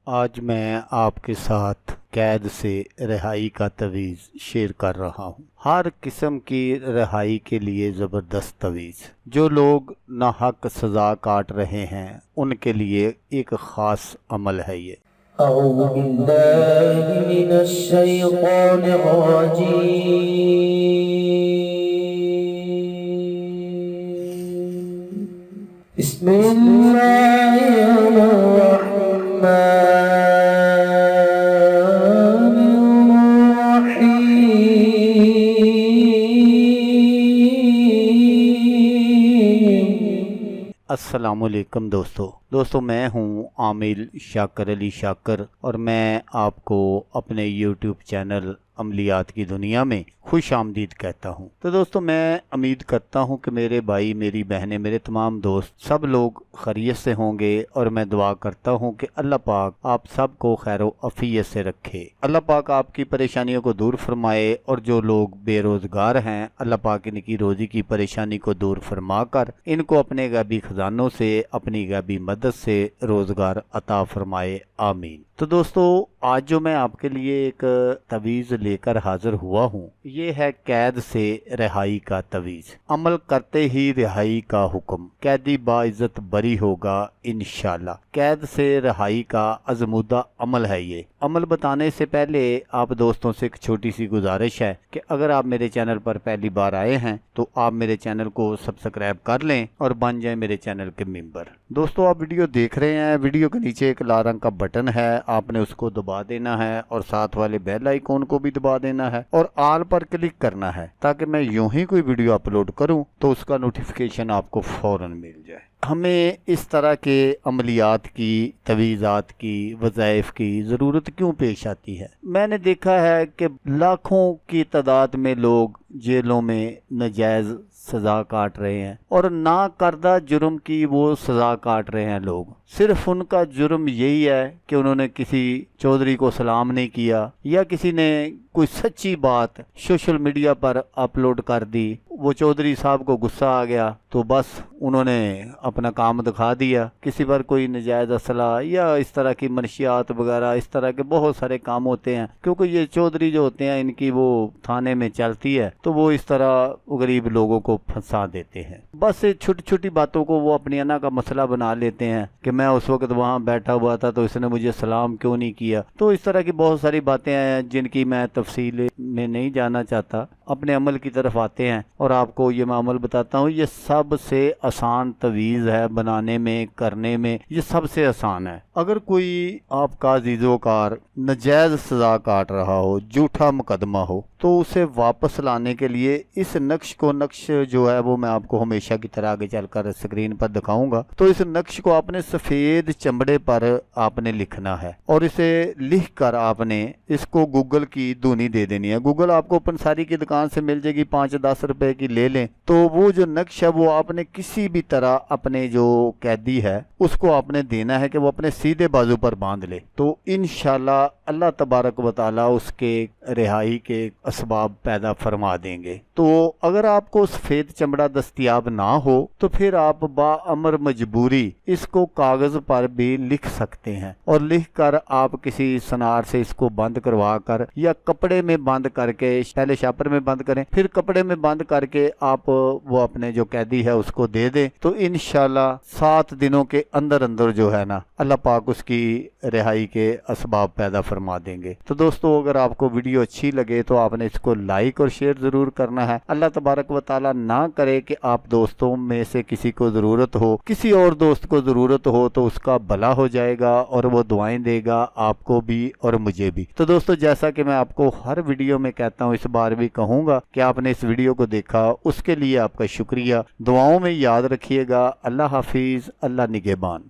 آج میں آپ کے ساتھ قید سے رہائی کا تویز شیئر کر رہا ہوں۔ ہر قسم کی رہائی کے لیے زبردست تویز۔ جو لوگ ناحق سزا کاٹ رہے ہیں ان کے لیے ایک خاص عمل ہے یہ۔ اعوذ باللہ من الشیطان الرجیم، بسم اللہ الرحمن السلام علیکم دوستو میں ہوں عامل شاکر علی شاکر، اور میں آپ کو اپنے یوٹیوب چینل عملیات کی دنیا میں خوش آمدید کہتا ہوں۔ تو دوستو میں امید کرتا ہوں کہ میرے بھائی، میری بہنیں، میرے تمام دوست سب لوگ خیریت سے ہوں گے، اور میں دعا کرتا ہوں کہ اللہ پاک آپ سب کو خیر و عافیت سے رکھے۔ اللہ پاک آپ کی پریشانیوں کو دور فرمائے، اور جو لوگ بے روزگار ہیں اللہ پاک ان کی روزی کی پریشانی کو دور فرما کر ان کو اپنے غیبی خزانوں سے، اپنی غیبی مدد سے روزگار عطا فرمائے، آمین۔ تو دوستو آج جو میں آپ کے لیے ایک تویز لے کر حاضر ہوا ہوں، یہ ہے قید سے رہائی کا تویز۔ عمل کرتے ہی رہائی کا حکم، قیدی باعزت بری ہوگا انشاءاللہ۔ قید سے رہائی کا ازمودہ عمل ہے یہ۔ عمل بتانے سے پہلے آپ دوستوں سے ایک چھوٹی سی گزارش ہے کہ اگر آپ میرے چینل پر پہلی بار آئے ہیں تو آپ میرے چینل کو سبسکرائب کر لیں اور بن جائیں میرے چینل کے ممبر۔ دوستو آپ ویڈیو دیکھ رہے ہیں، ویڈیو کے نیچے ایک لال رنگ کا بٹن ہے، آپ نے اس کو دبا دینا ہے، اور ساتھ والے بیل آئیکن کو بھی دبا دینا ہے، اور آل پر کلک کرنا ہے تاکہ میں یوں ہی کوئی ویڈیو اپلوڈ کروں تو اس کا نوٹیفیکیشن آپ کو فوراً مل جائے۔ ہمیں اس طرح کے عملیات کی، تویزات کی، وظائف کی ضرورت کیوں پیش آتی ہے؟ میں نے دیکھا ہے کہ لاکھوں کی تعداد میں لوگ جیلوں میں ناجائز سزا کاٹ رہے ہیں، اور نا کردہ جرم کی وہ سزا کاٹ رہے ہیں لوگ۔ صرف ان کا جرم یہی ہے کہ انہوں نے کسی چودھری کو سلام نہیں کیا، یا کسی نے کوئی سچی بات سوشل میڈیا پر اپلوڈ کر دی، وہ چودھری صاحب کو غصہ آ گیا تو بس انہوں نے اپنا کام دکھا دیا۔ کسی پر کوئی نجائز اسلحہ یا اس طرح کی منشیات وغیرہ، اس طرح کے بہت سارے کام ہوتے ہیں، کیونکہ یہ چودھری جو ہوتے ہیں ان کی وہ تھانے میں چلتی ہے، تو وہ اس طرح غریب لوگوں کو پھنسا دیتے ہیں۔ بس چھوٹی چھوٹی باتوں کو وہ اپنی انا کا مسئلہ بنا لیتے ہیں کہ میں اس وقت وہاں بیٹھا ہوا تھا تو اس نے مجھے سلام کیوں نہیں کیا۔ تو اس طرح کی بہت ساری باتیں ہیں جن کی میں تفصیل میں نہیں جانا چاہتا۔ اپنے عمل کی طرف آتے ہیں، اور آپ کو یہ میں عمل بتاتا ہوں، یہ سب سے آسان تویز ہے بنانے میں، کرنے میں، یہ سب سے آسان ہے۔ اگر کوئی آپ کا عزیز و کار ناجائز سزا کاٹ رہا ہو، جھوٹا مقدمہ ہو، تو اسے واپس لانے کے لیے اس نقش جو ہے وہ میں آپ کو ہمیشہ کی طرح آگے چل کر اسکرین پر دکھاؤں گا۔ تو اس نقش کو آپ نے سفید چمڑے پر آپ نے لکھنا ہے، اور اسے لکھ کر آپ نے اس کو گوگل کی دھونی دے دینی ہے۔ گوگل آپ کو پنساری کی دکان سے مل جائے گی، 5-10 روپے کی لے لیں۔ تو وہ جو نقش ہے وہ آپ نے کسی بھی طرح اپنے جو قیدی ہے اس کو آپ نے دینا ہے کہ وہ اپنے سیدھے بازو پر باندھ لے، تو انشاءاللہ اللہ تبارک و تعالی اس کے رہائی کے اسباب پیدا فرما دیں گے۔ تو اگر آپ کو سفید چمڑا دستیاب نہ ہو تو پھر آپ بامر مجبوری اس کو کاغذ پر بھی لکھ سکتے ہیں، اور لکھ کر آپ کسی سنار سے اس کو بند کروا کر، یا کپڑے میں بند کر کے، پہلے شاپر میں بند کریں پھر کپڑے میں بند کر کے آپ وہ اپنے جو قیدی ہے اس کو دے دیں، تو انشاءاللہ 7 دنوں کے اندر جو ہے نا اللہ پاک اس کی رہائی کے اسباب پیدا فرما دیں گے۔ تو دوستو اگر آپ کو ویڈیو اچھی لگے تو آپ نے اس کو لائک اور شیئر ضرور کرنا ہے۔ اللہ تبارک و تعالی نہ کرے کہ آپ دوستوں میں سے کسی کو ضرورت ہو، کسی اور دوست کو ضرورت ہو تو اس کا بھلا ہو جائے گا، اور وہ دعائیں دے گا آپ کو بھی اور مجھے بھی۔ تو دوستو جیسا کہ میں آپ کو ہر ویڈیو میں کہتا ہوں، اس بار بھی کہوں گا کہ آپ نے اس ویڈیو کو دیکھا، اس کے لیے آپ کا شکریہ۔ دعاؤں میں یاد رکھیے گا۔ اللہ حافظ، اللہ نگہبان۔